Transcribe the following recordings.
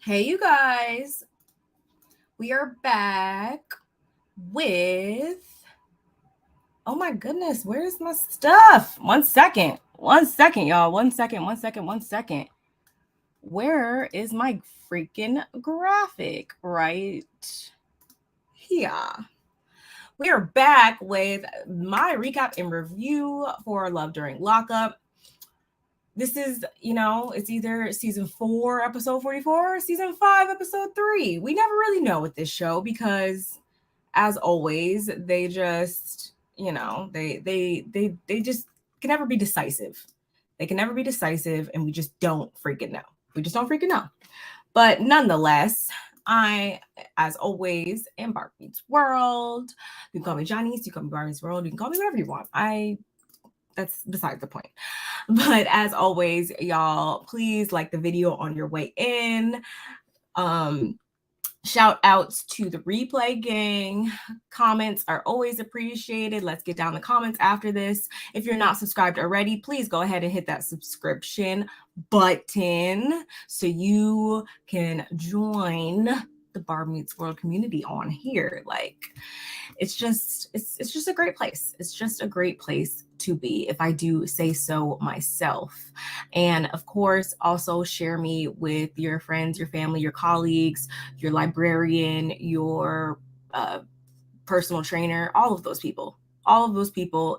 Hey, you guys. We are back with. Oh my goodness, where's my stuff? 1 second. 1 second, y'all. 1 second, 1 second, 1 second. Where is my freaking graphic? Right here. We are back with my recap and review for Love During Lockup. This is, it's either season 4, episode 44, or season 5, episode 3. We never really know with this show because, as always, they just, they just can never be decisive. They can never be decisive, and we just don't freaking know. We just don't freaking know. But nonetheless, I, as always, am Barb Meets World. You can call me Johnny's, you can call me Barb Meets World, you can call me whatever you want. That's besides the point. But as always, y'all, please like the video on your way in. Shout outs to the replay gang. Comments are always appreciated. Let's get down the comments after this. If you're not subscribed already, please go ahead and hit that subscription button so you can join the Barb Meets World community on here. Like, it's just a great place. It's just a great place to be, if I do say so myself. And of course, also share me with your friends, your family, your colleagues, your librarian, your personal trainer, all of those people,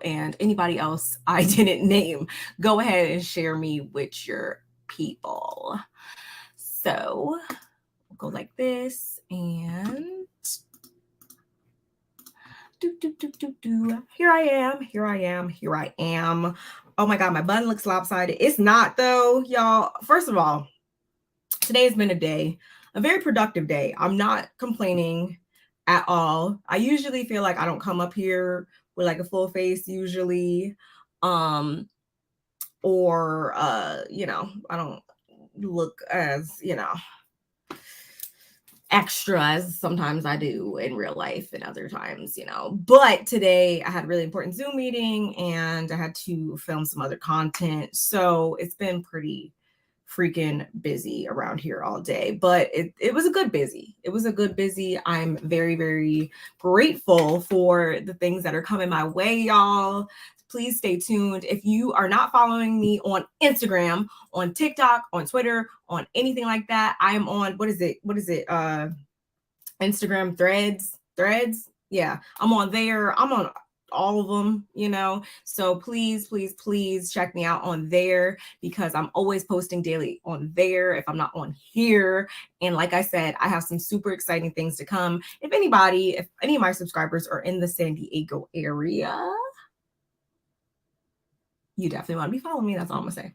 and anybody else I didn't name. Go ahead and share me with your people. So we'll go like this, and here I am. Oh my God, my button looks lopsided. It's not though, y'all. First of all, today has been a very productive day. I'm not complaining at all. I usually feel like I don't come up here with like a full face usually. I don't look as, extra as sometimes I do in real life and other times, But today I had a really important Zoom meeting and I had to film some other content. So it's been pretty freaking busy around here all day, but it was a good busy. It was a good busy. I'm very, very grateful for the things that are coming my way, y'all. Please stay tuned. If you are not following me on Instagram, on TikTok, on Twitter, on anything like that, I am on, what is it? Instagram threads. Yeah, I'm on there. I'm on all of them, So please check me out on there because I'm always posting daily on there if I'm not on here. And like I said, I have some super exciting things to come. If any of my subscribers are in the San Diego area, you definitely want to be following me. That's all I'm gonna say.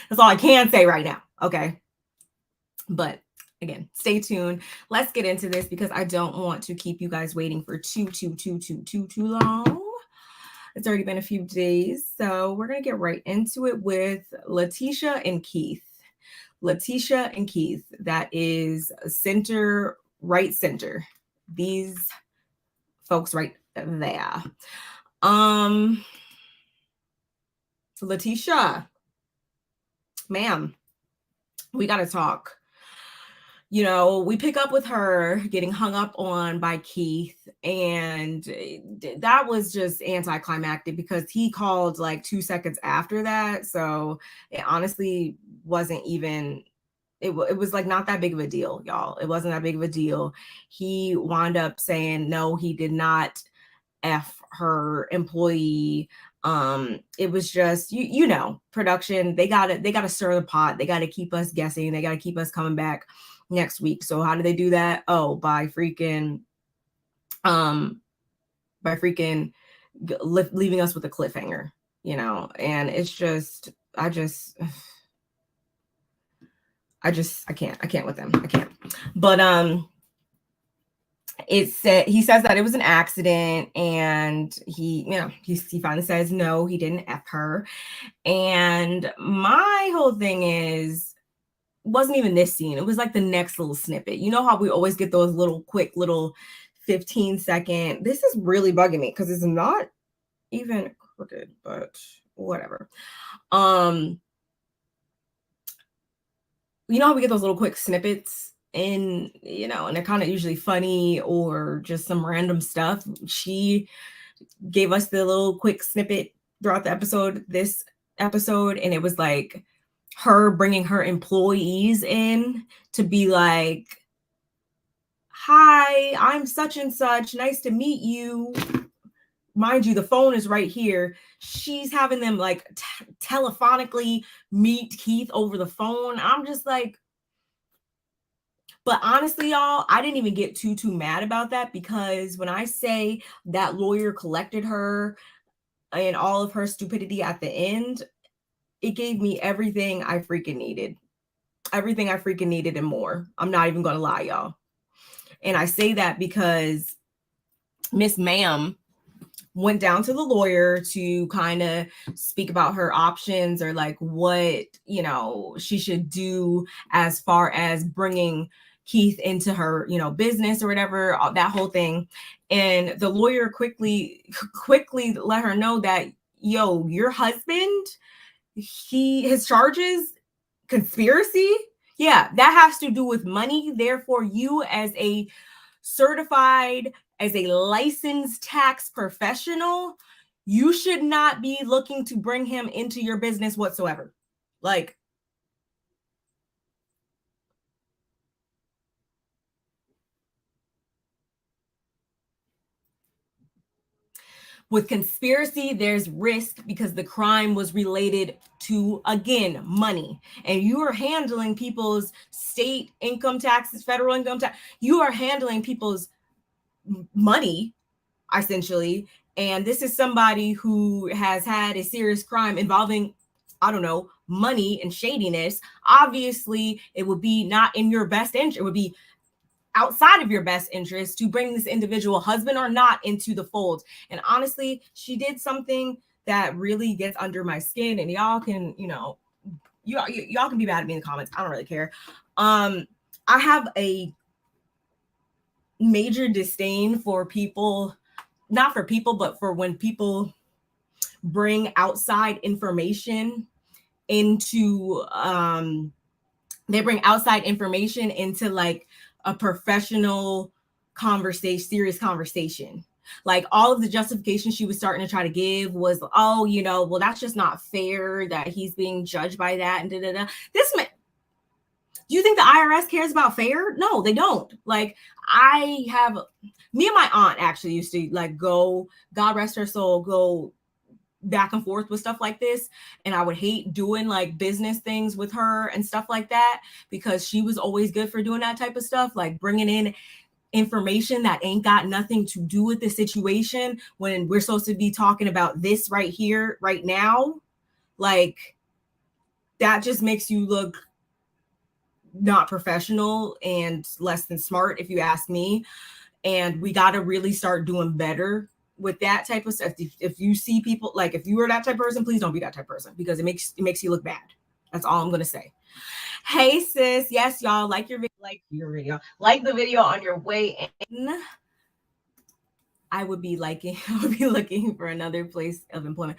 That's all I can say right now. Okay. But again, stay tuned. Let's get into this because I don't want to keep you guys waiting for too long. It's already been a few days. So we're going to get right into it with Letitia and Keith. Letitia and Keith, that is right center. These folks right there. Letitia, ma'am, we got to talk. We pick up with her getting hung up on by Keith, and that was just anticlimactic because he called like 2 seconds after that. So it honestly wasn't even, it was like not that big of a deal, y'all. It wasn't that big of a deal. He wound up saying, no, he did not F her employee. It was just, production, they gotta stir the pot. They gotta keep us guessing. They gotta keep us coming back next week. So how do they do that? Oh, by freaking leaving us with a cliffhanger, and it's just, I can't with them. I can't. But he says that it was an accident, and he finally says no, he didn't F her. And my whole thing wasn't even this scene. It was like the next little snippet. You know how we always get those quick 15-second. This is really bugging me because it's not even crooked, but whatever. You know how we get those little quick snippets and and they're kind of usually funny or just some random stuff. She gave us the little quick snippet throughout the episode, this episode, and it was like her bringing her employees in to be like, hi, I'm such and such, nice to meet you. Mind you, the phone is right here. She's having them like telephonically meet Keith over the phone. I'm just like, but honestly, y'all, I didn't even get too mad about that, because when I say that lawyer collected her and all of her stupidity at the end, it gave me everything I freaking needed. Everything I freaking needed and more. I'm not even going to lie, y'all. And I say that because Miss Ma'am went down to the lawyer to kind of speak about her options, or like what, she should do as far as bringing Keith into her, business or whatever, that whole thing. And the lawyer quickly let her know that, yo, your husband, his charges, conspiracy. Yeah, that has to do with money. Therefore, you as a licensed tax professional, you should not be looking to bring him into your business whatsoever. Like, with conspiracy, there's risk because the crime was related to, again, money. And you are handling people's state income taxes, federal income tax. You are handling people's money, essentially. And this is somebody who has had a serious crime involving, I don't know, money and shadiness. Obviously, it would be not in your best interest. It would be outside of your best interest to bring this individual, husband or not, into the fold. And honestly, she did something that really gets under my skin, and y'all can, y'all can be mad at me in the comments. I don't really care. I have a major disdain for people, not for people, but for when people bring outside information into, they bring outside information into like a professional conversation, serious conversation. Like, all of the justification she was starting to try to give was, oh, well, that's just not fair that he's being judged by that. And This man, do you think the IRS cares about fair? No, they don't. Like, me and my aunt actually used to like go, God rest her soul, go back and forth with stuff like this. And I would hate doing like business things with her and stuff like that, because she was always good for doing that type of stuff, like bringing in information that ain't got nothing to do with the situation when we're supposed to be talking about this right here, right now. Like, that just makes you look not professional and less than smart, if you ask me. And we got to really start doing better with that type of stuff. If you see people, like, if you are that type of person, please don't be that type of person, because it makes you look bad. That's all I'm going to say. Hey sis, yes, y'all, like the video on your way in. I would be looking for another place of employment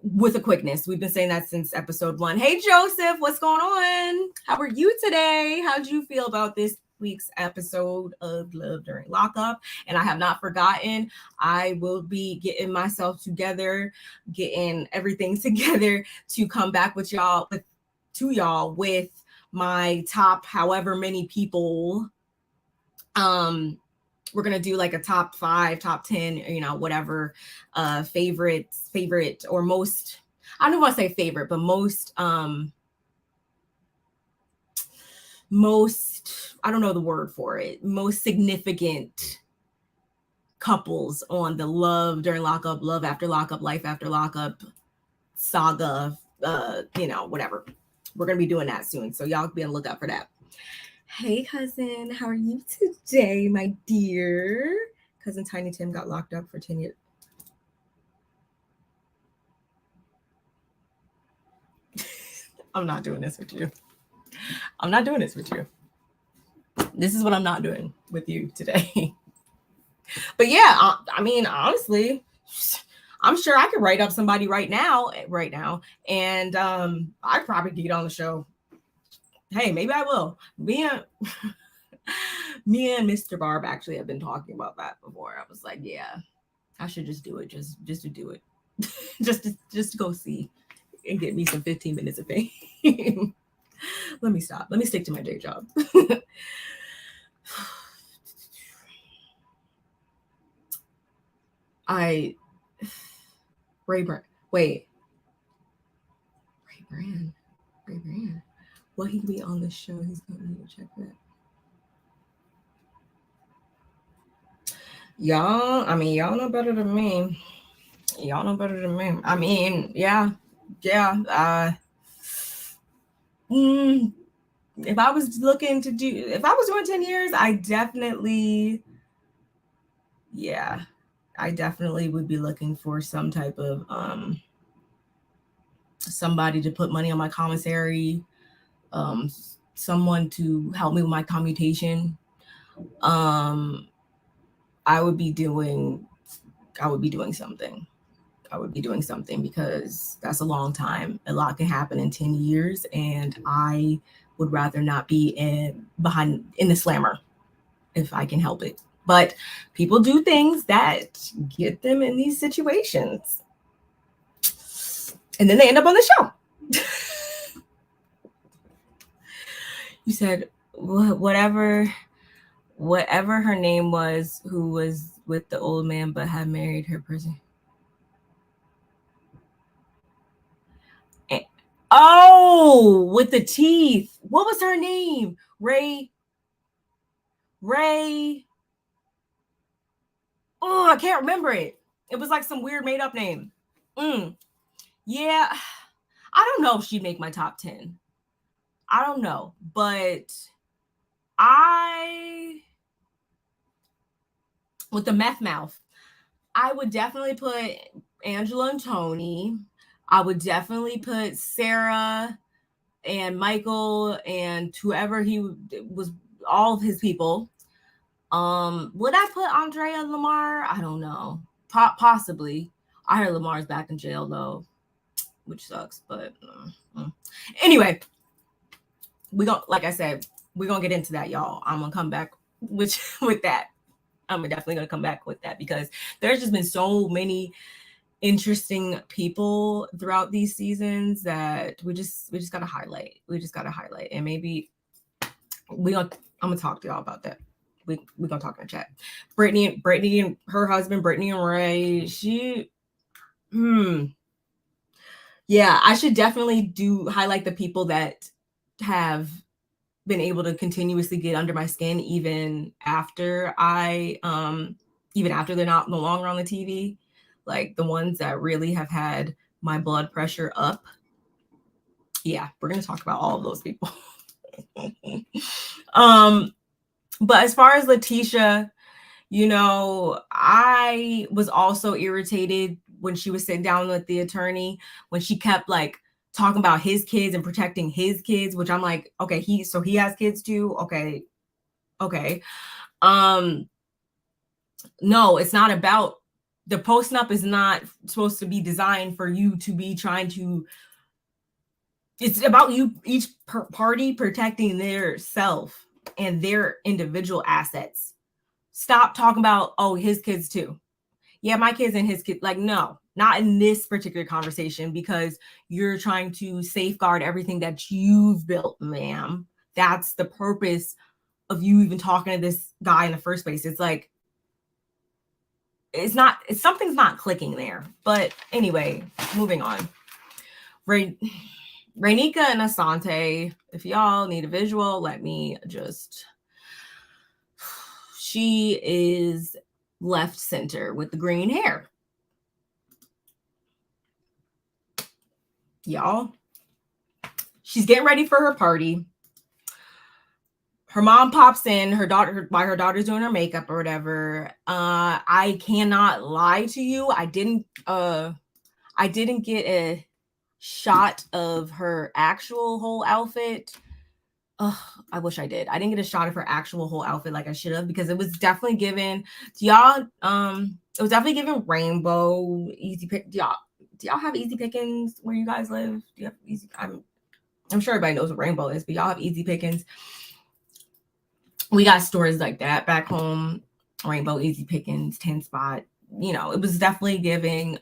with a quickness. We've been saying that since episode 1. Hey Joseph, what's going on? How are you today? How'd you feel about this week's episode of Love During Lockup? And I have not forgotten, I will be getting myself together, getting everything together to come back with y'all, with my top however many people. We're gonna do like a top 5, top 10, whatever favorite or most, I don't want to say favorite, but most, I don't know the word for it, most significant couples on the Love During Lockup, Love After Lockup, Life After Lockup saga, whatever. We're gonna be doing that soon, so y'all be on the lookout for that. Hey cousin, how are you today, my dear? Cousin Tiny Tim got locked up for 10 years. I'm not doing this with you. This is what I'm not doing with you today. But yeah, I mean, honestly, I'm sure I could write up somebody right now, and I'd probably get on the show. Hey, maybe I will. Me and Mr. Barb actually have been talking about that before. I was like, yeah, I should just do it, just to do it, just to go see and get me some 15 minutes of fame. Let me stop. Let me stick to my day job. Ray Brand. Wait. Ray Brand. Will he be on the show? He's gonna need to check that. Y'all know better than me. Y'all know better than me. I mean, yeah. If I was doing 10 years, I definitely would be looking for some type of somebody to put money on my commissary, someone to help me with my commutation. I would be doing something. Because that's a long time. A lot can happen in 10 years, and I would rather not be in the slammer if I can help it. But people do things that get them in these situations, and then they end up on the show. You said whatever her name was, who was with the old man but had married her person. Oh, with the teeth. What was her name? Ray. Oh, I can't remember it. It was like some weird made up name. Yeah. I don't know if she'd make my top 10. I don't know. But with the meth mouth, I would definitely put Angela and Tony. I would definitely put Sarah and Michael and whoever he was, all of his people. Would I put Andrea and Lamar? I don't know. Possibly. I heard Lamar's back in jail though, which sucks. But anyway, like I said, we're gonna get into that, y'all. I'm gonna come back with that. I'm definitely gonna come back with that because there's just been so many interesting people throughout these seasons that we just gotta highlight. And maybe I'm gonna talk to y'all about that. We're gonna talk in the chat. Brittany and her husband, Brittany and Ray, yeah, I should definitely highlight the people that have been able to continuously get under my skin even after they're no longer on the TV. Like the ones that really have had my blood pressure up. Yeah, we're gonna talk about all of those people. But as far as Letitia, I was also irritated when she was sitting down with the attorney, when she kept like talking about his kids and protecting his kids, which I'm like, okay, he has kids too. Okay. No, it's not about the posting up is not supposed to be designed for you to be trying to. It's about you, each party protecting their self and their individual assets. Stop talking about, oh, his kids too. Yeah, my kids and his kids. Like, no, not in this particular conversation because you're trying to safeguard everything that you've built, ma'am. That's the purpose of you even talking to this guy in the first place. It's like, something's not clicking there. But anyway, moving on. Rainika and Asante, if y'all need a visual, let me just... She is left center with the green hair. Y'all, she's getting ready for her party. Her mom pops in, while her daughter's doing her makeup or whatever. I cannot lie to you. I didn't get a shot of her actual whole outfit. I wish I did. I didn't get a shot of her actual whole outfit like I should have, because it was definitely given to y'all. It was definitely given rainbow easy pick. Do y'all have easy pickings where you guys live? Do you have easy? I'm sure everybody knows what rainbow is, but y'all have easy pickings. we got stores like that back home. Rainbow, Easy Pickings, 10 Spot. You know, it was definitely giving,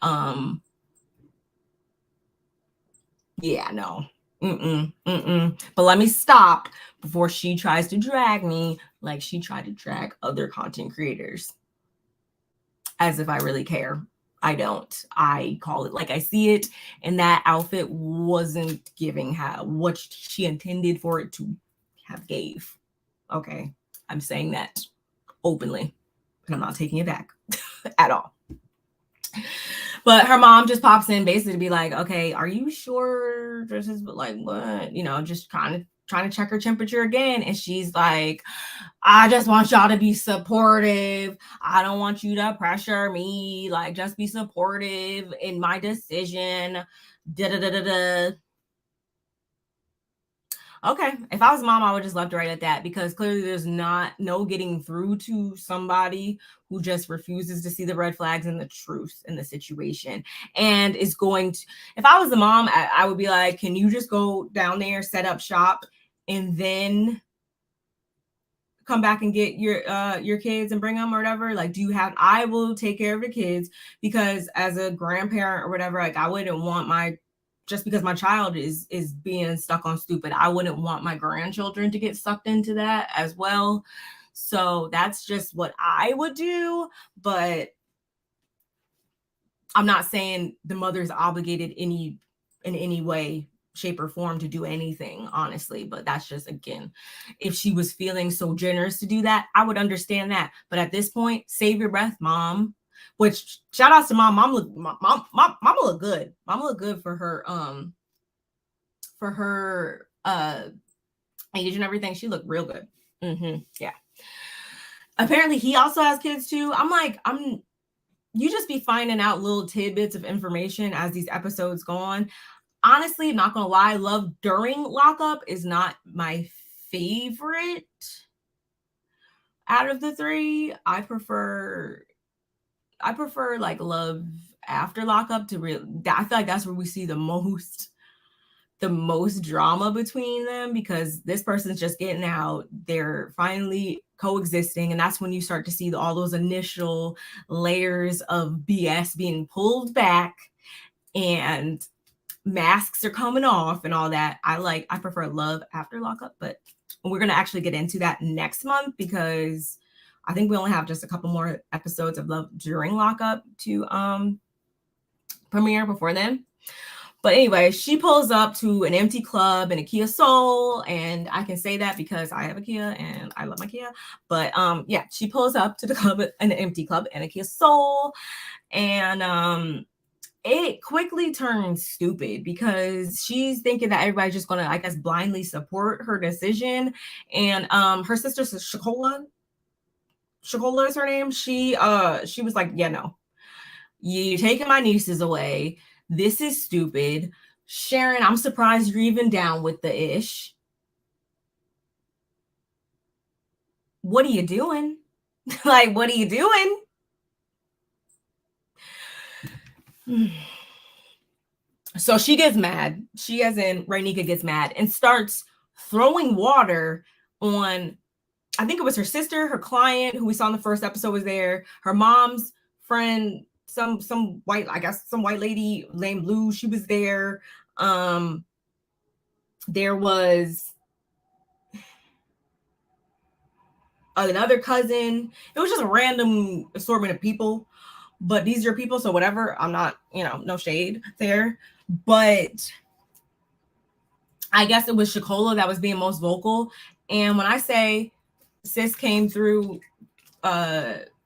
yeah, no. But let me stop before she tries to drag me like she tried to drag other content creators. As if I really care. I don't. I call it like I see it, and that outfit wasn't giving her what she intended for it to have gave. Okay, I'm saying that openly, and I'm not taking it back at all. But her mom just pops in basically to be like, okay, are you sure this is like what? You know, just kind of trying to check her temperature again. And she's like, I just want y'all to be supportive. I don't want you to pressure me. Like, just be supportive in my decision. Da-da-da-da-da. Okay, if I was a mom, I would just left it right at that, because clearly there's no getting through to somebody who just refuses to see the red flags and the truth in the situation, and is going to. If I was the mom, I would be like, can you just go down there, set up shop, and then come back and get your kids and bring them or whatever? Like, do you have? I will take care of the kids, because as a grandparent or whatever, like I wouldn't want my. Just because my child is being stuck on stupid, I wouldn't want my grandchildren to get sucked into that as well. So that's just what I would do. But I'm not saying the mother's obligated in any way, shape, or form to do anything, honestly. But that's just, again, if she was feeling so generous to do that, I would understand that. But at this point, save your breath, mom. Which, shout outs to mom. Mama look good. Mama look good for her age and everything. She looked real good. Yeah. Apparently he also has kids too. You just be finding out little tidbits of information as these episodes go on. Honestly, not gonna lie, Love During Lockup is not my favorite out of the three. I prefer like Love After Lockup to real. I feel like that's where we see the most drama between them, because this person's just getting out, they're finally coexisting, and that's when you start to see all those initial layers of BS being pulled back and masks are coming off and all that. I prefer Love After Lockup, but we're going to actually get into that next month, because I think we only have just a couple more episodes of Love During Lockup to premiere before then. But anyway, she pulls up to an empty club in a Kia Soul, and I can say that because I have a Kia and I love my Kia. But yeah, she pulls up to the club, an empty club in a Kia Soul, and it quickly turns stupid, because she's thinking that everybody's just gonna, I guess, blindly support her decision. And her sister, Shakola is her name. She was like, yeah, no, you're taking my nieces away. This is stupid. Sharon, I'm surprised you're even down with the ish. What are you doing? Like, what are you doing? So she gets mad. She, as in Rainika, gets mad and starts throwing water on, I think it was her sister, her client, who we saw in the first episode was there, her mom's friend, some white, I guess some white lady named Lou, she was there. There was another cousin. It was just a random assortment of people, but these are people, so whatever. I'm not, no shade there, but I guess it was Shakola that was being most vocal. And when I say sis came through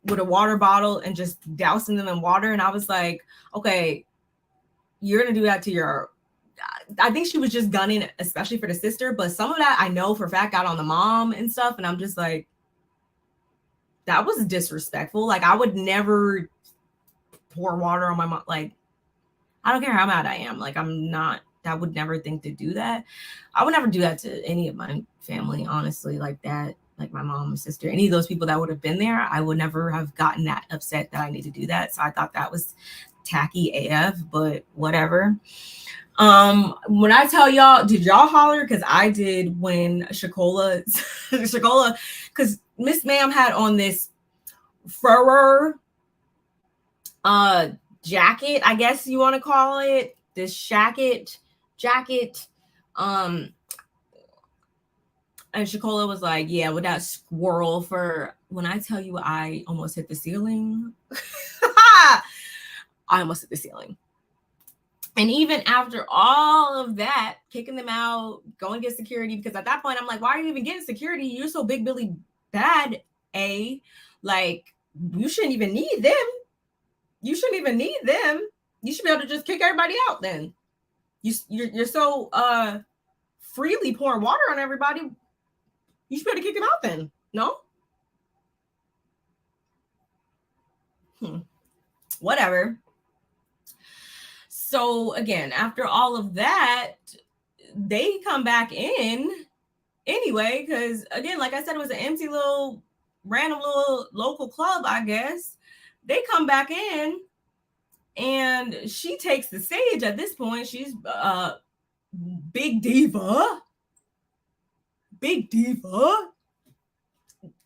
with a water bottle and just dousing them in water, and I was like, okay, you're gonna do that to your, I think she was just gunning, especially for the sister, but some of that I know for a fact got on the mom and stuff, and I'm just like, that was disrespectful. Like, I would never pour water on my mom. Like, I don't care how mad I am. Like, I would never think to do that. I would never do that to any of my family, honestly, like that. Like my mom and sister, any of those people that would have been there, I would never have gotten that upset that I need to do that. So I thought that was tacky AF, but whatever. When I tell y'all, did y'all holler? Because I did when Shakola, because Miss Ma'am had on this fur jacket, I guess you want to call it, this jacket. And Shakola was like, yeah, with that squirrel fur, when I tell you I almost hit the ceiling, I almost hit the ceiling. And even after all of that, kicking them out, going to get security, because at that point I'm like, why are you even getting security? You're so big Billy bad, like you shouldn't even need them. You shouldn't even need them. You should be able to just kick everybody out then. You're so freely pouring water on everybody. You should be able to kick them out then. No? Whatever. So again, after all of that, they come back in anyway, because again, like I said, it was an empty little random little local club, I guess. They come back in and she takes the stage at this point. She's big diva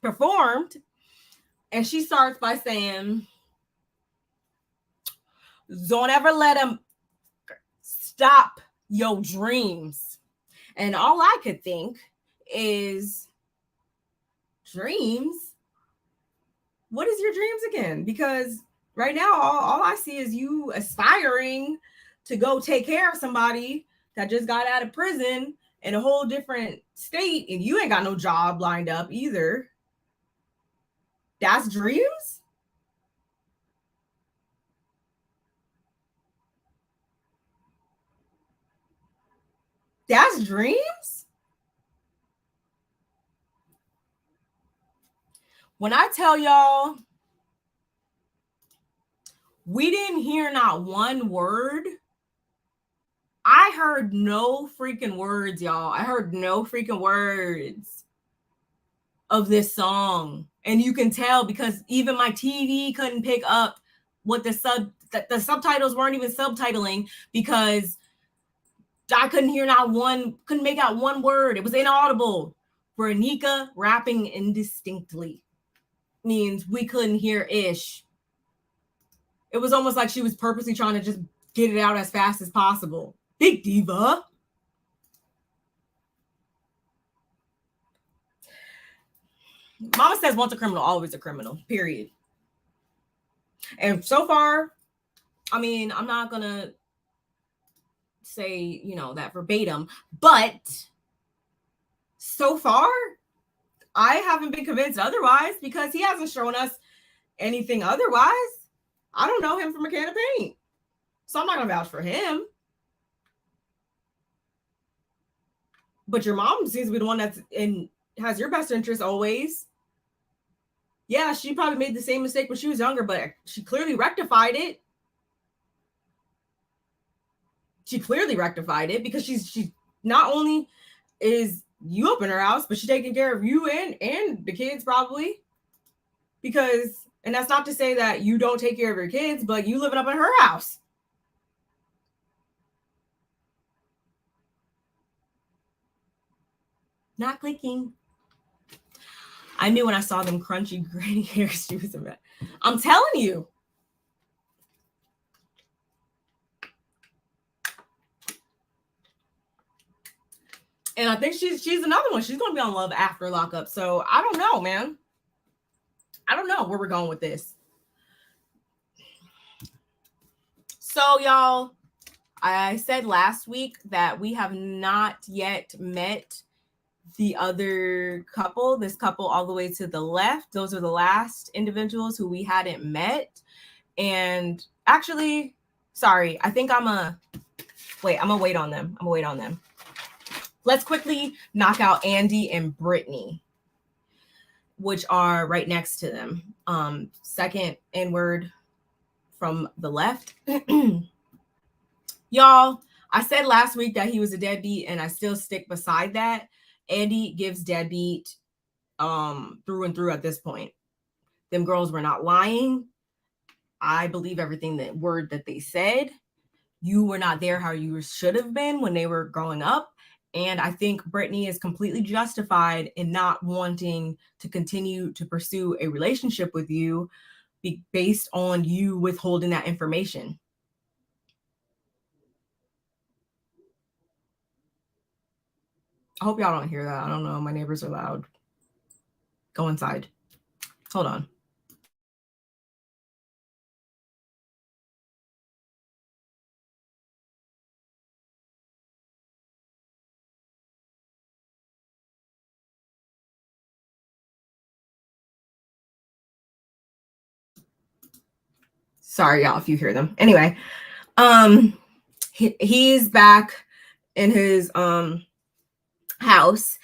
performed, and she starts by saying, don't ever let them stop your dreams. And all I could think is, dreams? What is your dreams again? Because right now, all I see is you aspiring to go take care of somebody that just got out of prison in a whole different state, and you ain't got no job lined up either. That's dreams? That's dreams? When I tell y'all, we didn't hear not one word. I heard no freaking words, y'all. I heard no freaking words of this song. And you can tell because even my TV couldn't pick up what the subtitles weren't even subtitling, because I couldn't hear not one, couldn't make out one word. It was inaudible. For Anika, rapping indistinctly means we couldn't hear ish. It was almost like she was purposely trying to just get it out as fast as possible. Big diva. Mama says once a criminal, always a criminal, period. And so far, I mean, I'm not going to say, that verbatim, but so far, I haven't been convinced otherwise, because he hasn't shown us anything otherwise. I don't know him from a can of paint, so I'm not going to vouch for him. But your mom seems to be the one that's has your best interest always. Yeah, she probably made the same mistake when she was younger, but she clearly rectified it. Because she not only is you up in her house, but she's taking care of you and the kids probably. Because, and that's not to say that you don't take care of your kids, but you living up in her house. Not clicking. I knew when I saw them crunchy granny hairs, she was a mess. I'm telling you. And I think she's another one. She's going to be on Love after Lockup. So I don't know, man. I don't know where we're going with this. So, y'all, I said last week that we have not yet met the other couple, this couple all the way to the left. Those are the last individuals who we hadn't met. And actually, sorry, I think I'm going to wait on them. Let's quickly knock out Andy and Brittany, which are right next to them. Second inward from the left. Y'all, I said last week that he was a deadbeat, and I still stick beside that. Andy gives deadbeat through and through at this point. Them girls were not lying. I believe everything word that they said. You were not there how you should have been when they were growing up. And I think Brittany is completely justified in not wanting to continue to pursue a relationship with you based on you withholding that information. I hope y'all don't hear that. I don't know. My neighbors are loud. Go inside. Hold on. Sorry, y'all, if you hear them. Anyway, he's back in his house,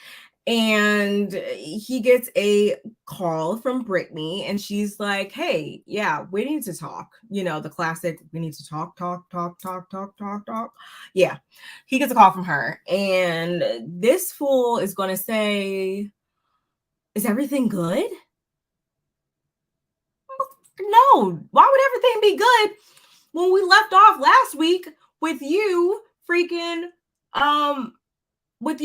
and he gets a call from Brittany, and she's like, hey, yeah, we need to talk. You know, the classic, we need to talk. Yeah, he gets a call from her, and this fool is going to say, is everything good? No, why would everything be good when we left off last week with you freaking with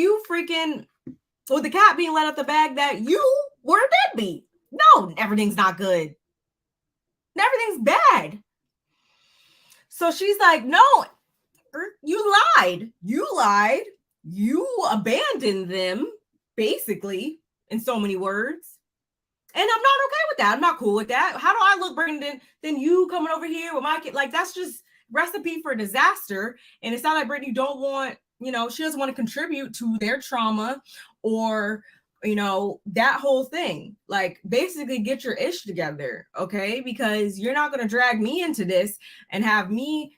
the cat being let out the bag that you were a deadbeat? No, everything's not good. Everything's bad. So she's like, no, you lied. You abandoned them, basically, in so many words. And I'm not okay with that. I'm not cool with that. How do I look better than you coming over here with my kid? Like, that's just recipe for disaster. And it sounds like Brittany don't want, she doesn't want to contribute to their trauma or, that whole thing. Like, basically get your ish together, okay? Because you're not going to drag me into this and have me,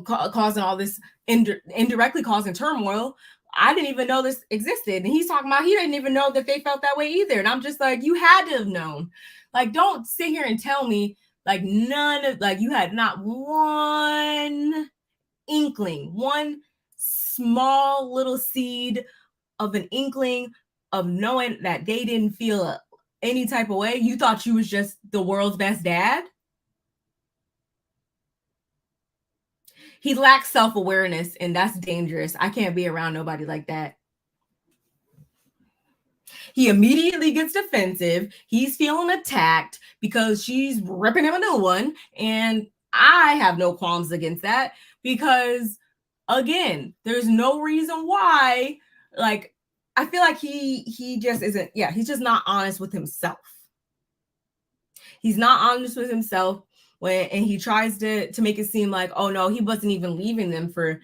causing all this, indirectly causing turmoil. I didn't even know this existed. And he's talking about he didn't even know that they felt that way either. And I'm just like, you had to have known. Like, don't sit here and tell me like you had not one inkling, one small little seed of an inkling of knowing that they didn't feel any type of way. You thought you was just the world's best dad. He lacks self-awareness, and that's dangerous. I can't be around nobody like that. He immediately gets defensive. He's feeling attacked because she's ripping him a new one. And I have no qualms against that because, again, there's no reason why. Like, I feel like he just isn't, he's just not honest with himself. He's not honest with himself and he tries to make it seem like, oh no, he wasn't even leaving them for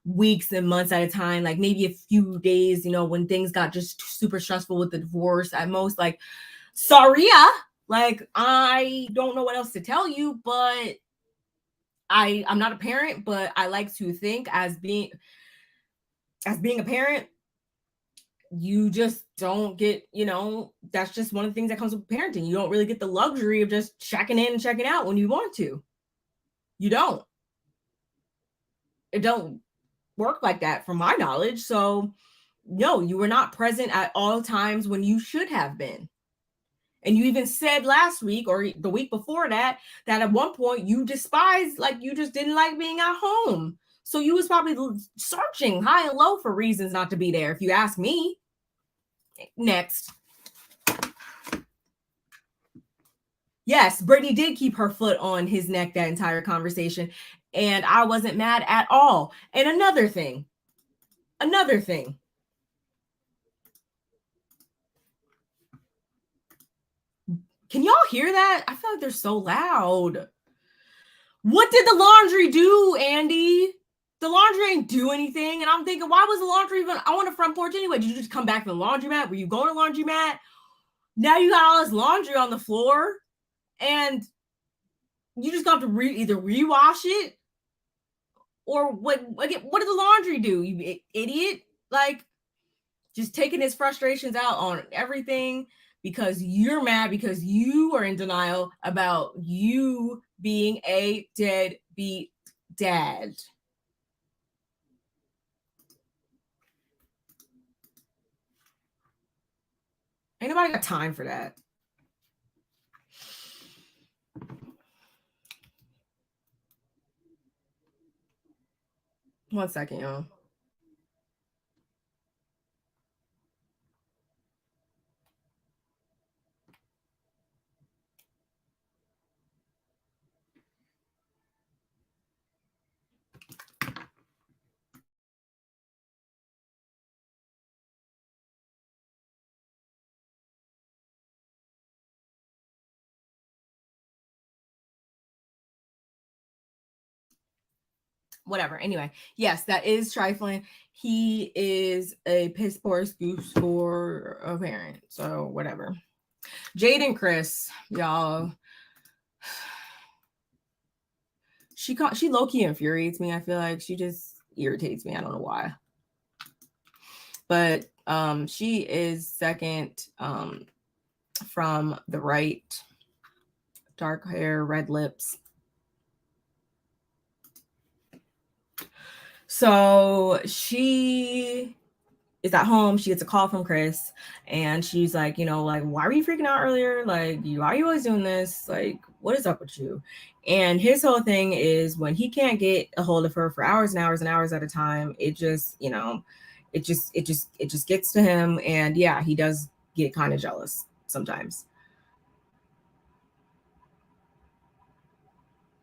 weeks and months at a time, like maybe a few days, when things got just super stressful with the divorce at most. Like, sorry, like, I don't know what else to tell you, but I'm not a parent, but I like to think as being a parent, you just don't get, that's just one of the things that comes with parenting. You don't really get the luxury of just checking in and checking out when you want to. You don't. It don't work like that from my knowledge. So no, you were not present at all times when you should have been. And you even said last week or the week before that at one point you despised, like you just didn't like being at home. So you was probably searching high and low for reasons not to be there, if you ask me. Next. Yes, Brittany did keep her foot on his neck that entire conversation. And I wasn't mad at all. And another thing. Can y'all hear that? I feel like they're so loud. What did the laundry do, Andy? The laundry ain't do anything. And I'm thinking, why was the laundry even on the front porch anyway? Did you just come back from the laundromat? Were you going to the laundromat? Now you got all this laundry on the floor and you just got to either rewash it or what did the laundry do, you idiot? Like, just taking his frustrations out on everything because you're mad because you are in denial about you being a deadbeat dad. Ain't nobody got time for that. One second, y'all. Whatever. Anyway, yes, that is trifling. He is a piss poor excuse for a parent. So whatever. Jade and Chris, y'all. She low-key infuriates me. I feel like she just irritates me. I don't know why. But she is second from the right. Dark hair, red lips. So she is at home. She gets a call from Chris, and she's like, you know, like, why were you freaking out earlier? Like, why are you always doing this? Like, what is up with you? And his whole thing is when he can't get a hold of her for hours and hours and hours at a time, it just, you know, it just gets to him. And yeah, he does get kind of jealous sometimes.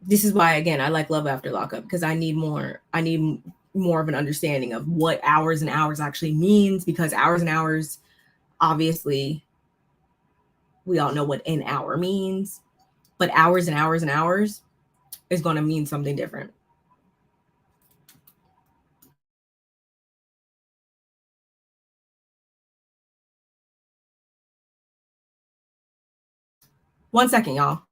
This is why, again, I like Love After Lockup, because I need more of an understanding of what hours and hours actually means, because hours and hours, obviously, we all know what an hour means, but hours and hours and hours is going to mean something different. One second, y'all.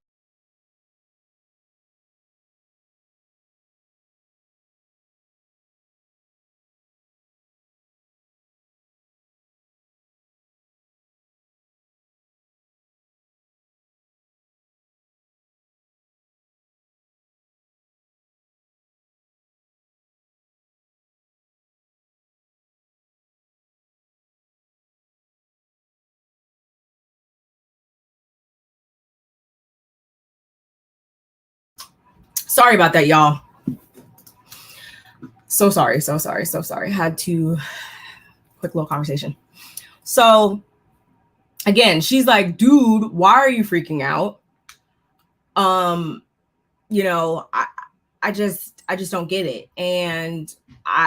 Sorry about that, y'all. So sorry. Had to quick little conversation. So again, she's like, dude, why are you freaking out? You know, I just don't get it. And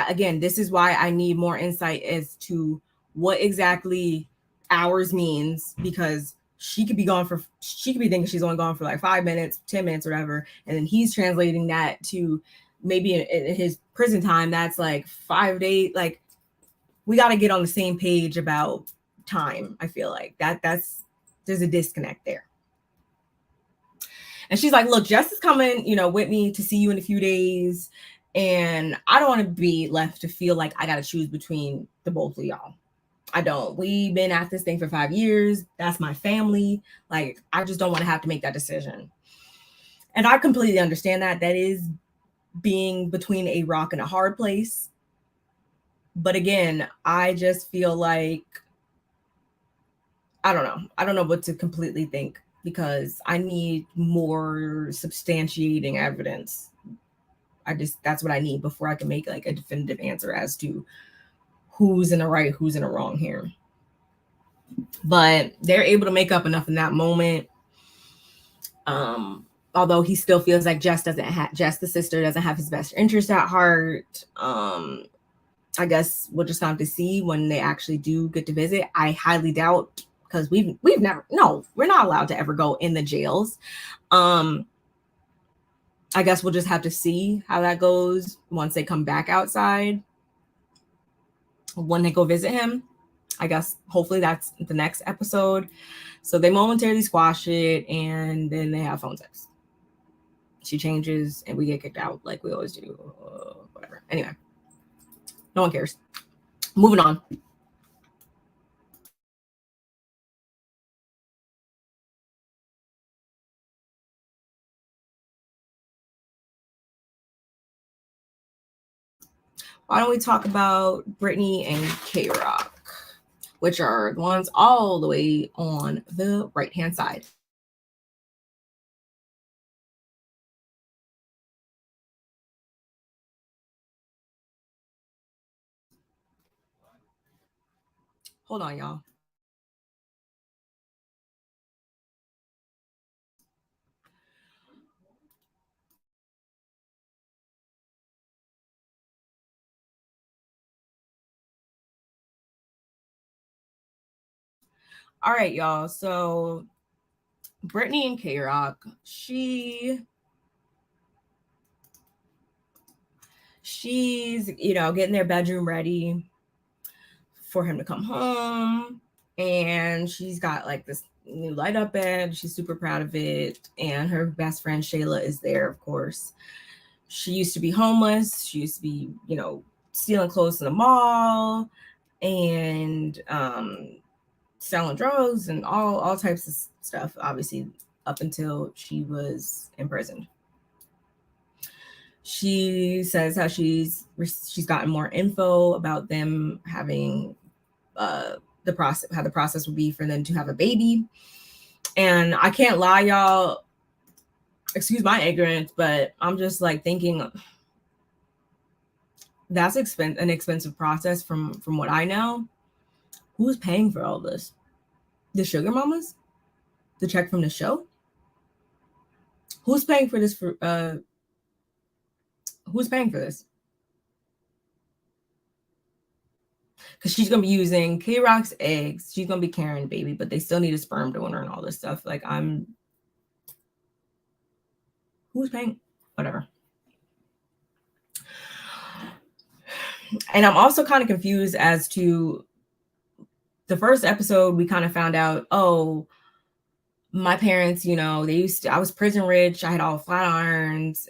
again, this is why I need more insight as to what exactly hours means, because she could be thinking she's only gone for like 5 minutes, 10 minutes, whatever. And then he's translating that to maybe in his prison time, that's like 5 days. Like, we got to get on the same page about time. I feel like there's a disconnect there. And she's like, look, Jess is coming, you know, with me to see you in a few days. And I don't want to be left to feel like I got to choose between the both of y'all. I don't. We've been at this thing for 5 years. That's my family. Like, I just don't want to have to make that decision. And I completely understand that. That is being between a rock and a hard place. But again, I just feel like, I don't know. I don't know what to completely think, because I need more substantiating evidence. That's what I need before I can make like a definitive answer as to who's in the right, who's in the wrong here. But they're able to make up enough in that moment. Although he still feels like Jess, the sister, doesn't have his best interest at heart. I guess we'll just have to see when they actually do get to visit. I highly doubt, because we're not allowed to ever go in the jails. I guess we'll just have to see how that goes once they come back outside, when they go visit him. I guess hopefully that's the next episode. So they momentarily squash it, and then they have phone sex. She changes and we get kicked out like we always do. Whatever. Anyway, no one cares. Moving on. Why don't we talk about Brittany and K-Rock, which are the ones all the way on the right-hand side. Hold on, y'all. All right, y'all. So Brittany and K-Rock, she she's, getting their bedroom ready for him to come home. And she's got like this new light up bed. She's super proud of it. And her best friend Shayla is there, of course. She used to be homeless. She used to be, stealing clothes in the mall and selling drugs and all types of stuff, obviously, up until she was imprisoned. She says how she's gotten more info about them having the process, how the process would be for them to have a baby. And I can't lie, y'all, excuse my ignorance, but I'm just like thinking that's an expensive process from what I know. Who's paying for all this? The sugar mamas? The check from the show? Who's paying for this? Who's paying for this? Because she's gonna be using K-Rock's eggs. She's gonna be carrying baby, but they still need a sperm donor and all this stuff. Like, who's paying? Whatever. And I'm also kind of confused as to the first episode. We kind of found out, oh, my parents, I was prison rich. I had all flat irons.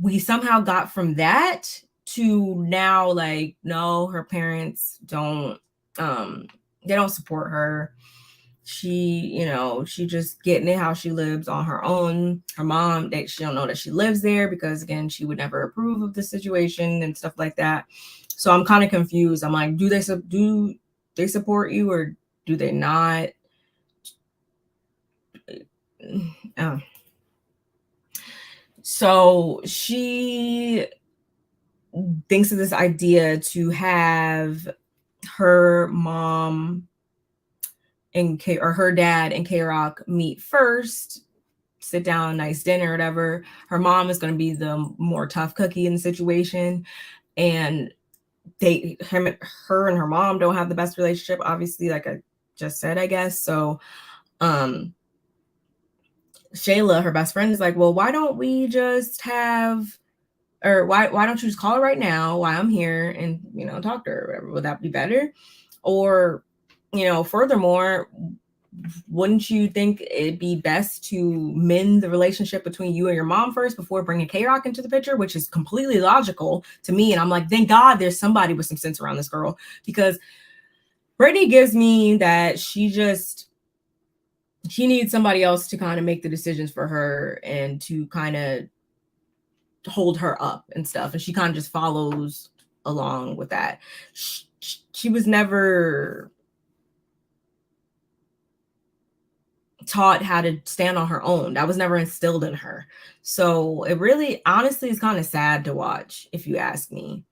We somehow got from that to now, like, no, her parents don't, they don't support her. She, she just getting it how she lives on her own. Her mom, she don't know that she lives there because, again, she would never approve of the situation and stuff like that. So I'm kind of confused. I'm like, do they support you or do they not? So she thinks of this idea to have her mom or her dad and K-Rock meet first, sit down, nice dinner, whatever. Her mom is going to be the more tough cookie in the situation, and her and her mom don't have the best relationship, obviously, like I just said, I guess. So Shayla, her best friend, is like, well, why don't we just have, or why don't you just call her right now while I'm here and, talk to her or whatever? Would that be better? Or, furthermore, wouldn't you think it'd be best to mend the relationship between you and your mom first before bringing K-Rock into the picture, which is completely logical to me. And I'm like, thank God there's somebody with some sense around this girl, because Brittany gives me that she needs somebody else to kind of make the decisions for her and to kind of hold her up and stuff. And she kind of just follows along with that. She was never taught how to stand on her own. That was never instilled in her. So it really, honestly, is kind of sad to watch, if you ask me.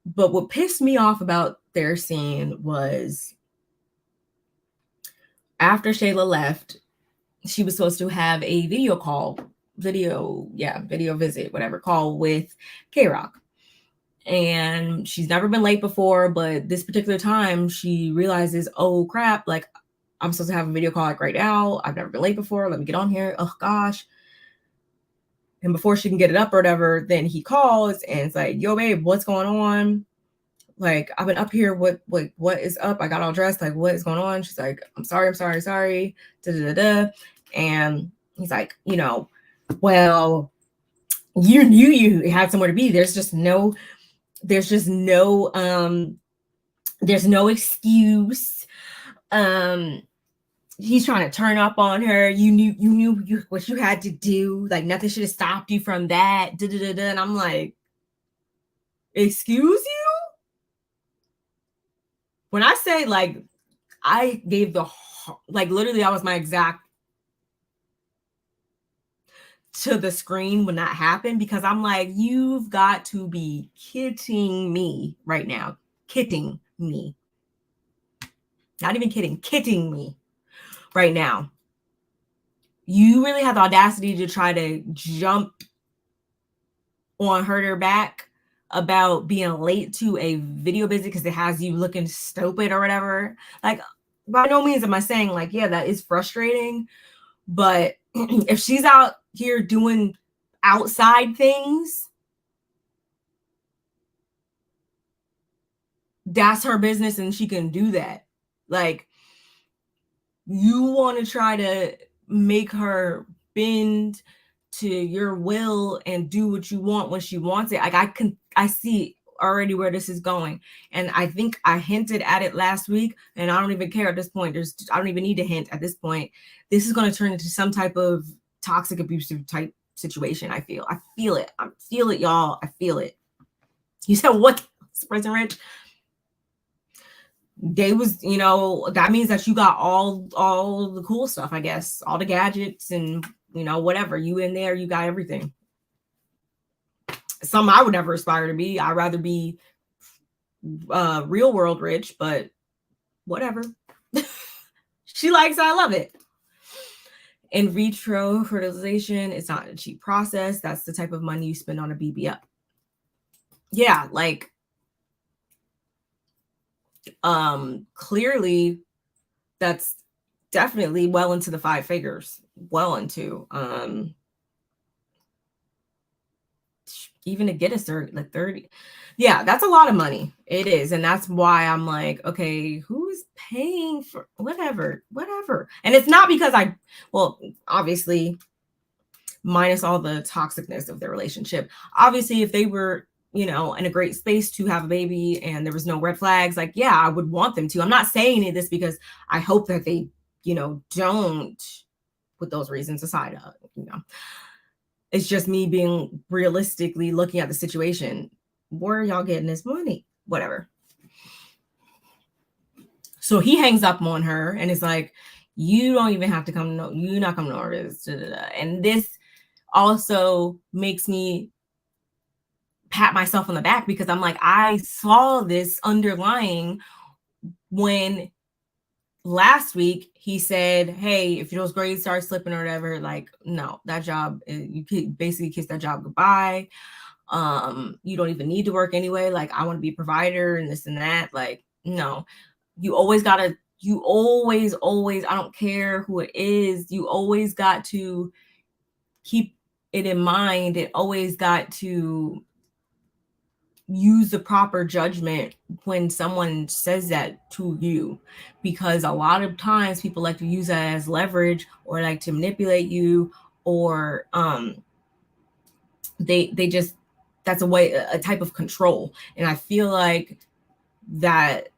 But what pissed me off about their scene was after Shayla left, she was supposed to have a video visit, whatever, call with K-Rock. And she's never been late before, but this particular time she realizes, oh crap, like, I'm supposed to have a video call like right now. I've never been late before. Let me get on here. Oh gosh. And before she can get it up or whatever, then he calls and it's like, yo, babe, what's going on? Like, I've been up here. What is up? I got all dressed. Like, what is going on? She's like, I'm sorry. And he's like, well, you knew you had somewhere to be. There's no excuse. He's trying to turn up on her. You knew what you had to do. Like, nothing should have stopped you from that. And I'm like, excuse you? When I say, like, I gave literally, that was my exact to the screen when that happened, because I'm like, you've got to be kidding me right now. Kidding me. Not even kidding. Kidding me right now. You really have the audacity to try to jump on her back about being late to a video visit because it has you looking stupid or whatever. Like, by no means am I saying, like, yeah, that is frustrating. But if she's out here doing outside things, that's her business and she can do that. Like, you want to try to make her bend to your will and do what you want when she wants it. Like, I see already where this is going. And I think I hinted at it last week, and I don't even care at this point. I don't even need to hint at this point. This is going to turn into some type of toxic, abusive type situation. I feel it. I feel it, y'all. I feel it. You said what, President Rich? They was, that means that you got all the cool stuff, I guess, all the gadgets and, whatever. You in there, you got everything. Something I would never aspire to be. I'd rather be real world rich, but whatever. She likes it. I love it. In vitro fertilization, it's not a cheap process. That's the type of money you spend on a BBL. Yeah, like, clearly that's definitely well into the 5 figures. Well into. Even to get a 30, yeah, that's a lot of money. It is. And that's why I'm like, okay, who's paying for whatever. And it's not because obviously, minus all the toxicness of their relationship, obviously, if they were, in a great space to have a baby and there was no red flags, like, yeah, I would want them to. I'm not saying this because I hope that they, don't, put those reasons aside, It's just me being realistically looking at the situation. Where are y'all getting this money? Whatever. So he hangs up on her and is like, you don't even have to come. No, you're not coming over this. And this also makes me pat myself on the back because I'm like, I saw this underlying when last week he said, hey, if those grades start slipping or whatever, like, no, that job, you basically kiss that job goodbye. You don't even need to work anyway. Like, I want to be a provider and this and that. Like, no, you always, I don't care who it is. You always got to keep it in mind. It always got to use the proper judgment when someone says that to you, because a lot of times people like to use that as leverage or like to manipulate you, or they just, that's a type of control. And I feel like that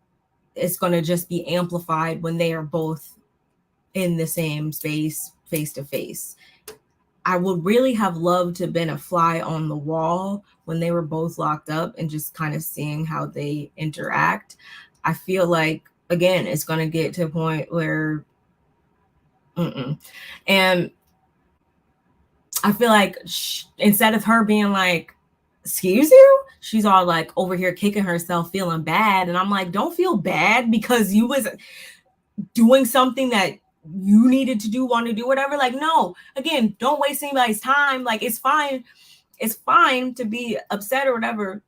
it's going to just be amplified when they are both in the same space, face to face. I would really have loved to have been a fly on the wall when they were both locked up and just kind of seeing how they interact. I feel like, again, it's going to get to a point where, and I feel like instead of her being like, excuse you, she's all like over here kicking herself, feeling bad. And I'm like, don't feel bad because you was doing something that you needed to do, want to do, whatever. Like, no, again, don't waste anybody's time. Like, it's fine to be upset or whatever.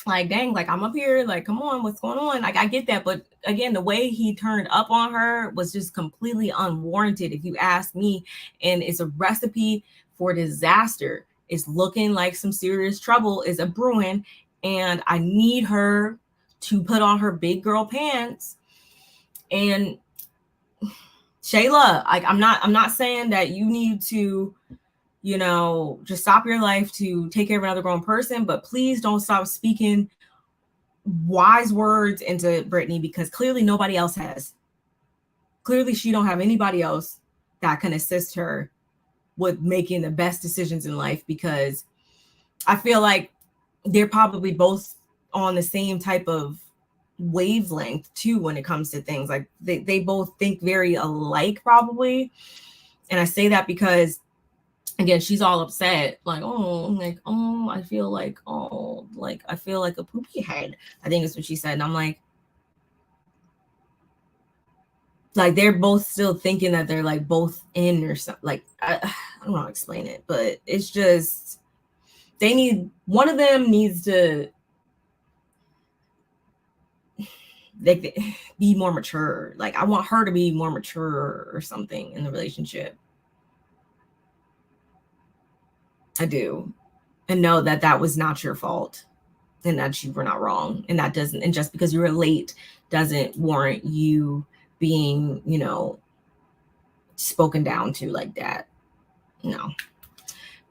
Like, dang, like, I'm up here, like, come on, what's going on? Like, I get that, but again, the way he turned up on her was just completely unwarranted, if you ask me. And it's a recipe for disaster. It's looking like some serious trouble is a brewing, and I need her to put on her big girl pants. And Shayla, like, I'm not saying that you need to, just stop your life to take care of another grown person, but please don't stop speaking wise words into Brittany, because clearly nobody else has. Clearly she don't have anybody else that can assist her with making the best decisions in life, because I feel like they're probably both on the same type of wavelength too when it comes to things. Like, they both think very alike probably. And I say that because, again, she's all upset, like, I feel like a poopy head, I think is what she said. And I'm like they're both still thinking that they're like both in or something. Like, I don't know how to explain it, but it's just, one of them needs to like be more mature. Like, I want her to be more mature or something in the relationship. I do. And know that that was not your fault and that you were not wrong. And that doesn't, and just because you were late doesn't warrant you being, you know, spoken down to like that. No.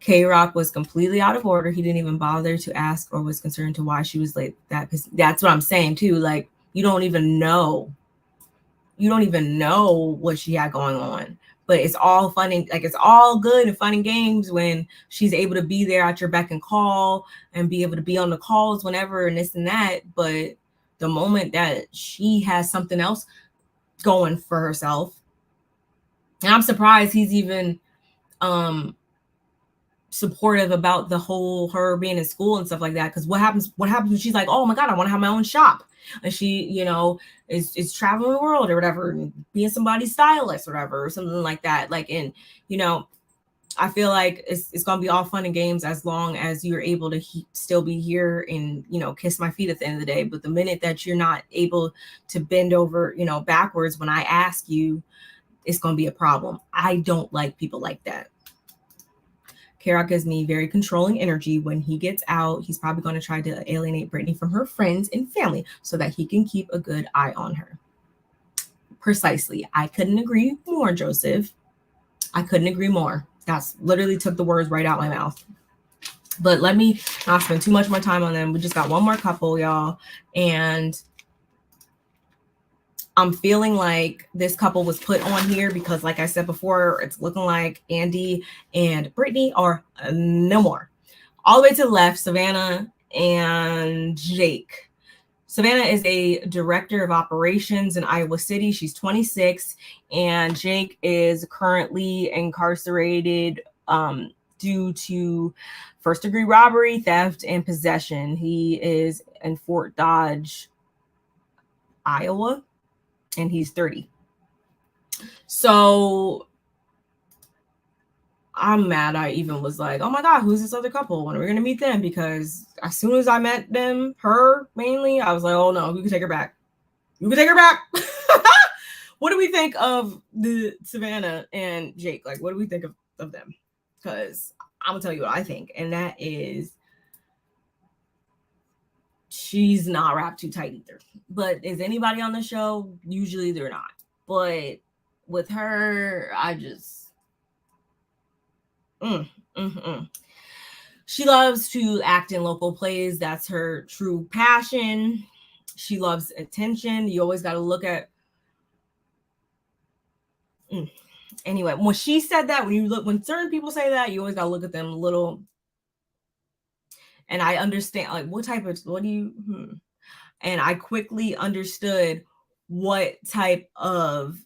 K-Rock was completely out of order. He didn't even bother to ask or was concerned to why she was late. That's what I'm saying too. Like, you don't even know what she had going on. But it's all fun and like it's all good and fun and games when she's able to be there at your beck and call and be able to be on the calls whenever and this and that. But the moment that she has something else going for herself, and I'm surprised he's even supportive about the whole her being in school and stuff like that. Because what happens when she's like, oh my god, I want to have my own shop, and she, you know, is traveling the world or whatever, and being somebody's stylist or whatever, or something like that. Like, and you know, I feel like it's gonna be all fun and games as long as you're able to still be here and, you know, kiss my feet at the end of the day. But the minute that you're not able to bend over, you know, backwards when I ask you, it's gonna be a problem. I don't like people like that. K-Rock gives me very controlling energy. When he gets out, he's probably going to try to alienate Brittany from her friends and family so that he can keep a good eye on her. Precisely. I couldn't agree more, Joseph. I couldn't agree more. That's literally took the words right out my mouth. But let me not spend too much more time on them. We just got one more couple, y'all. And I'm feeling like this couple was put on here because, like I said before, it's looking like Andy and Brittany are no more. All the way to the left, Savannah and Jake. Savannah is a director of operations in Iowa City. She's 26, and Jake is currently incarcerated due to first-degree robbery, theft, and possession. He is in Fort Dodge, Iowa, and he's 30. So I'm mad I even was like, oh my god, who's this other couple? When are we gonna meet them? Because as soon as I met them, her mainly, I was like, oh no, you can take her back. You can take her back. What do we think of the Savannah and Jake? Like, what do we think of them? Because I'm gonna tell you what I think, and that is she's not wrapped too tight either. But is anybody on the show? Usually they're not. But with her, I just She loves to act in local plays. That's her true passion. She loves attention. You always got to look at. Anyway, when she said that, when certain people say that, you always got to look at them a little. And I understand, like, what do you? And I quickly understood what type of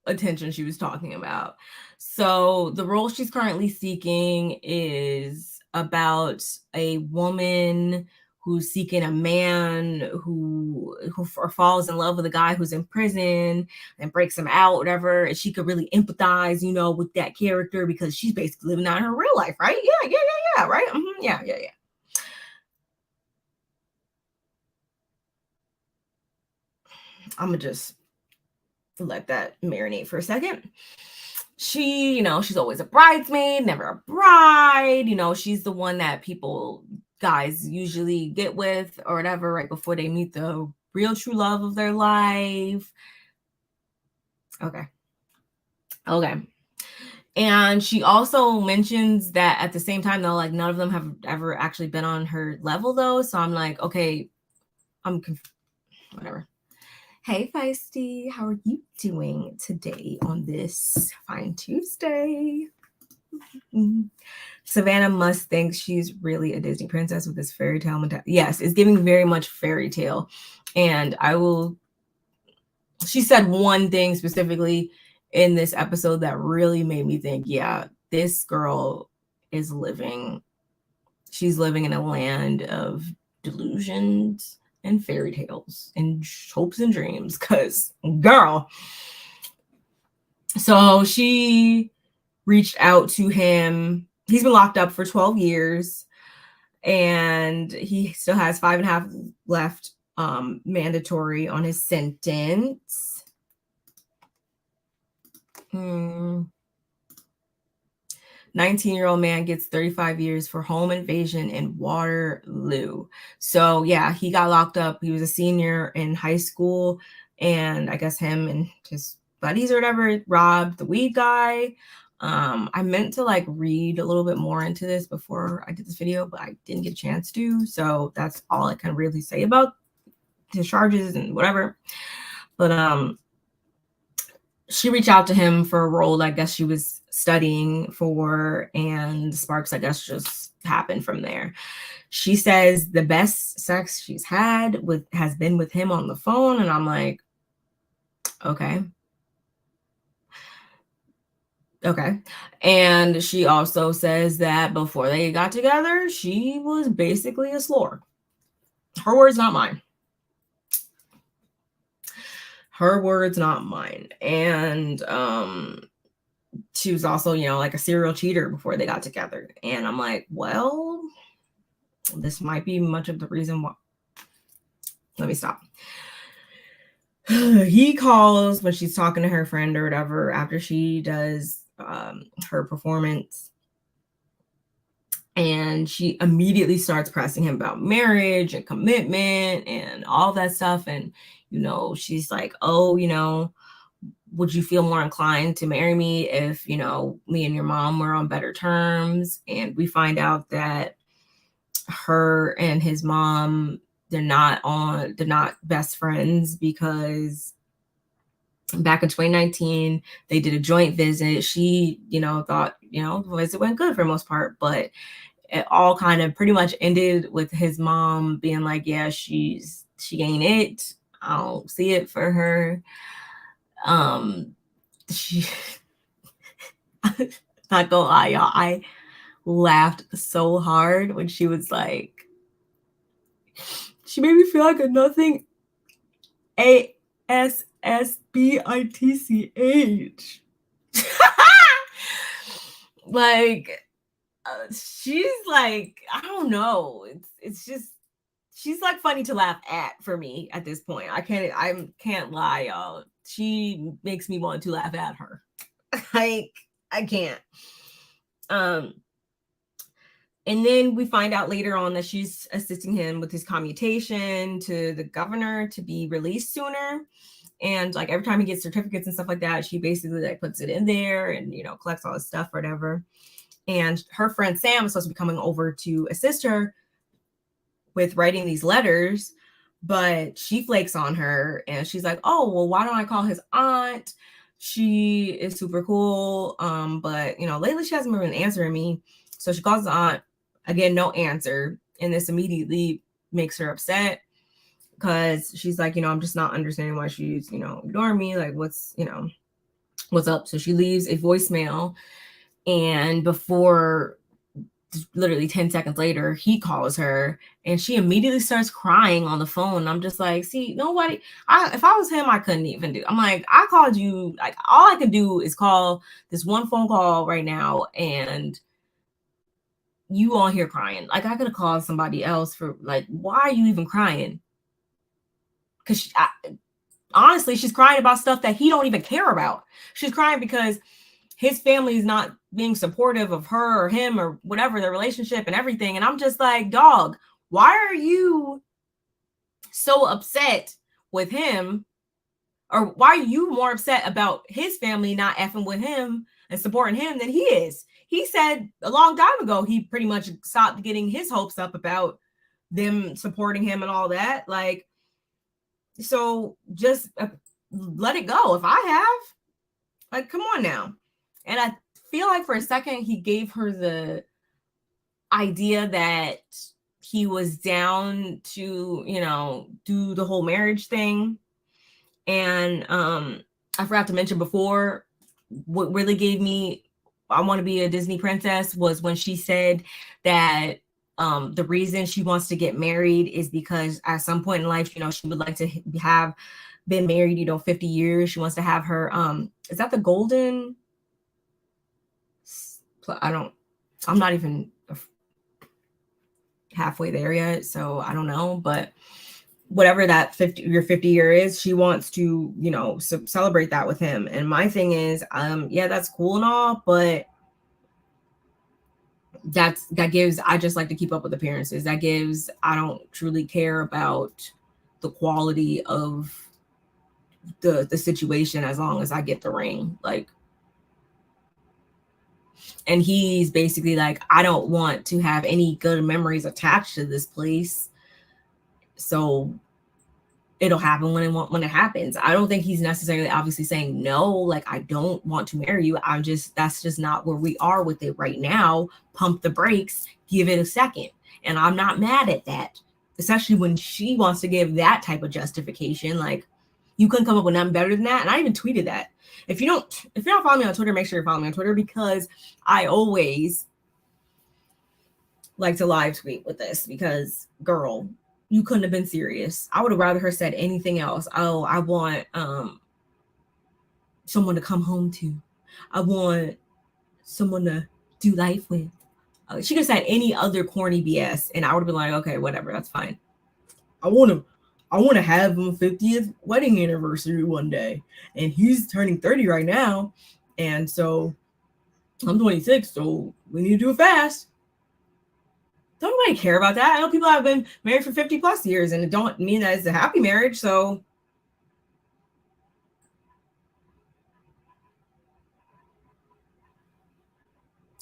attention she was talking about. So the role she's currently seeking is about a woman who's seeking a man who falls in love with a guy who's in prison and breaks him out, whatever. And she could really empathize, you know, with that character because she's basically living out her real life, right? Yeah, right? Yeah. I'm gonna just let that marinate for a second. She, you know, she's always a bridesmaid, never a bride. You know, she's the one that guys usually get with or whatever right before they meet the real true love of their life. Okay. And she also mentions that at the same time, though, like none of them have ever actually been on her level, though. So I'm like, okay, whatever. Hey, Feisty, how are you doing today on this fine Tuesday? Savannah must think she's really a Disney princess with this fairy tale mentality. Yes, it's giving very much fairy tale. And she said one thing specifically in this episode that really made me think, yeah, this girl is she's living in a land of delusions and fairy tales and hopes and dreams, because girl. So she reached out to him. He's been locked up for 12 years and he still has 5.5 left mandatory on his sentence. 19-year-old man gets 35 years for home invasion in Waterloo. So yeah, he got locked up. He was a senior in high school, and I guess him and his buddies or whatever robbed the weed guy. I meant to like read a little bit more into this before I did this video, but I didn't get a chance to. So that's all I can really say about his charges and whatever. But she reached out to him for a role I guess she was studying for, and sparks I guess just happened from there. She says the best sex she's had has been with him on the phone, and I'm like, okay. And she also says that before they got together, she was basically a slore. Her words, not mine. Her words, not mine. And she was also, you know, like a serial cheater before they got together. And I'm like, well, this might be much of the reason why. Let me stop. He calls when she's talking to her friend or whatever after she does her performance, and she immediately starts pressing him about marriage and commitment and all that stuff. And you know, she's like, oh, you know, would you feel more inclined to marry me if, you know, me and your mom were on better terms? And we find out that her and his mom, they're not best friends, because back in 2019, they did a joint visit. She, you know, thought, you know, the visit went good for the most part, but it all kind of pretty much ended with his mom being like, yeah, she ain't it. I don't see it for her. She, not gonna lie, y'all, I laughed so hard when she was like, she made me feel like a nothing ASSBITCH. Like, she's like, I don't know. It's just, she's like funny to laugh at for me at this point. I can't lie, y'all. She makes me want to laugh at her. Like, I can't. And then we find out later on that she's assisting him with his commutation to the governor to be released sooner. And like every time he gets certificates and stuff like that, she basically like puts it in there and, you know, collects all his stuff or whatever. And her friend Sam is supposed to be coming over to assist her with writing these letters, but she flakes on her and she's like, oh, well, why don't I call his aunt? She is super cool. But you know, lately she hasn't been really answering me. So she calls the aunt. Again, no answer. And this immediately makes her upset, because she's like, you know, I'm just not understanding why she's, you know, ignoring me. Like, what's up? So she leaves a voicemail, and before, literally 10 seconds later, he calls her and she immediately starts crying on the phone. I'm just like, see, nobody, if I was him, I couldn't even do. I'm like, I called you, like, all I can do is call this one phone call right now, and you on here crying. Like, I could have called somebody else for, like, why are you even crying? Because honestly, she's crying about stuff that he don't even care about. She's crying because his family is not being supportive of her or him or whatever, their relationship and everything. And I'm just like, dog, why are you so upset with him? Or why are you more upset about his family not effing with him and supporting him than he is? He said a long time ago he pretty much stopped getting his hopes up about them supporting him and all that. Like, so just let it go. If I have, like, come on now. And I feel like for a second he gave her the idea that he was down to, you know, do the whole marriage thing. And I forgot to mention before, what really gave me I want to be a Disney princess was when she said that the reason she wants to get married is because at some point in life, you know, she would like to have been married, you know, 50 years. She wants to have her is that the golden, I'm not even halfway there yet, so I don't know, but whatever that 50 year is, she wants to, you know, celebrate that with him. And my thing is, yeah, that's cool and all, but that gives, I just like to keep up with appearances. That gives, I don't truly care about the quality of the situation as long as I get the ring. Like, and he's basically like, I don't want to have any good memories attached to this place, so it'll happen when it happens. I don't think he's necessarily obviously saying no, like, I don't want to marry you. That's just not where we are with it right now. Pump the brakes, give it a second. And I'm not mad at that, especially when she wants to give that type of justification. Like, you couldn't come up with nothing better than that. And I even tweeted that. If you're not following me on Twitter, make sure you're following me on Twitter, because I always like to live tweet with this, because girl, you couldn't have been serious. I would have rather her said anything else. Oh, I want someone to come home to. I want someone to do life with. She could have said any other corny BS, and I would have been like, okay, whatever, that's fine. I want to have him 50th wedding anniversary one day, and he's turning 30 right now, and so I'm 26, so we need to do it fast. Don't nobody care about that. I know people have been married for 50 plus years, and it don't mean that it's a happy marriage. So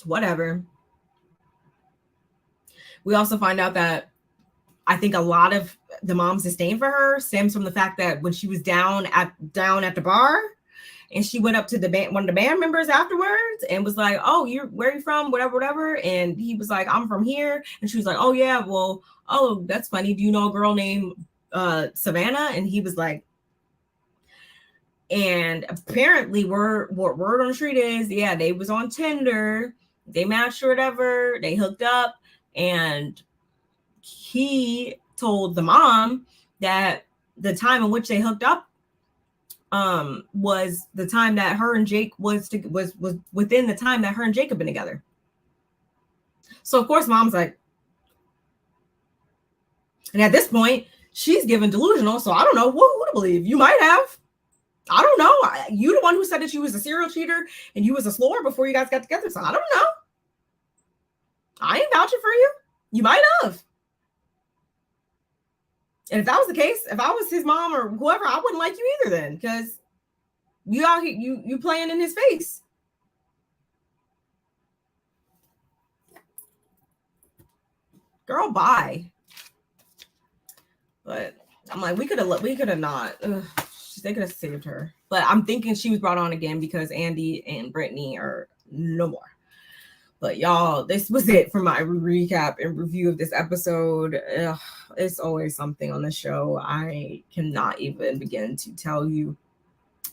whatever. We also find out that I think a lot of the mom's disdain for her stems from the fact that when she was down at the bar, and she went up to one of the band members afterwards and was like, oh, where are you from? Whatever. And he was like, I'm from here. And she was like, oh yeah, well, oh, that's funny. Do you know a girl named Savannah? And he was like, and apparently word on the street is, yeah, they was on Tinder. They matched or whatever. They hooked up. And he told the mom that the time in which they hooked up was the time that her and Jake was within the time that her and Jake had been together. So of course mom's like, and at this point she's given delusional. So I don't know who to believe. You might have, I don't know. You the one who said that you was a serial cheater and you was a slower before you guys got together. So I don't know. I ain't vouching for you. You might have. And if that was the case, if I was his mom or whoever, I wouldn't like you either then, because you out here, you playing in his face. Girl, bye. But I'm like, we could have not. They could have saved her. But I'm thinking she was brought on again because Andy and Brittany are no more. But y'all, this was it for my recap and review of this episode. It's always something on the show. I cannot even begin to tell you.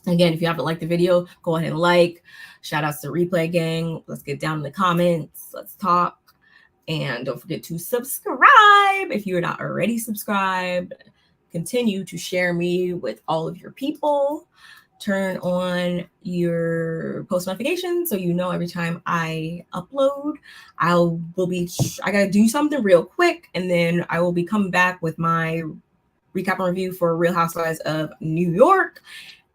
Again, if you haven't liked the video, go ahead and like. Shout outs to Replay Gang. Let's get down in the comments. Let's talk. And don't forget to subscribe if you're not already subscribed. Continue to share me with all of your people. Turn on your post notifications so you know every time I upload. I gotta do something real quick, and then I will be coming back with my recap and review for Real Housewives of New York,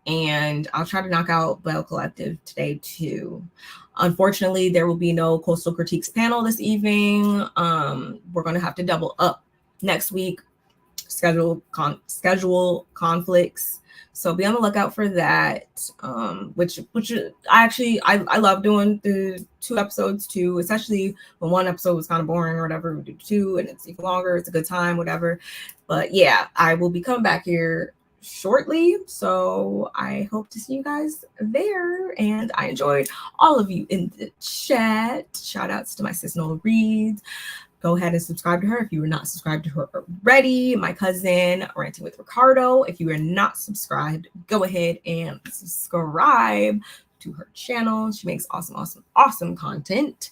and I'll try to knock out Bell Collective today too. Unfortunately, there will be no Coastal Critiques panel this evening. We're gonna have to double up next week. Schedule conflicts. So be on the lookout for that. Which I love doing the 2 episodes too, especially when one episode was kind of boring or whatever. We do 2 and it's even longer. It's a good time, whatever. But yeah, I will be coming back here shortly. So I hope to see you guys there. And I enjoyed all of you in the chat. Shout outs to my sis Nola Reed. Go ahead and subscribe to her if you are not subscribed to her already. My cousin, Ranting with Ricardo. If you are not subscribed, go ahead and subscribe to her channel. She makes awesome content.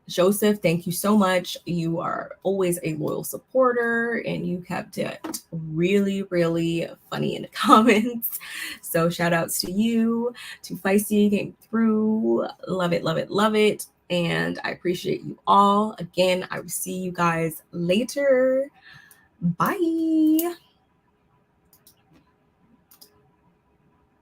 Joseph, thank you so much. You are always a loyal supporter, and you kept it really, really funny in the comments. So shout outs to you. To Feisty came through. Love it, love it, love it. And I appreciate you all. Again, I will see you guys later. Bye.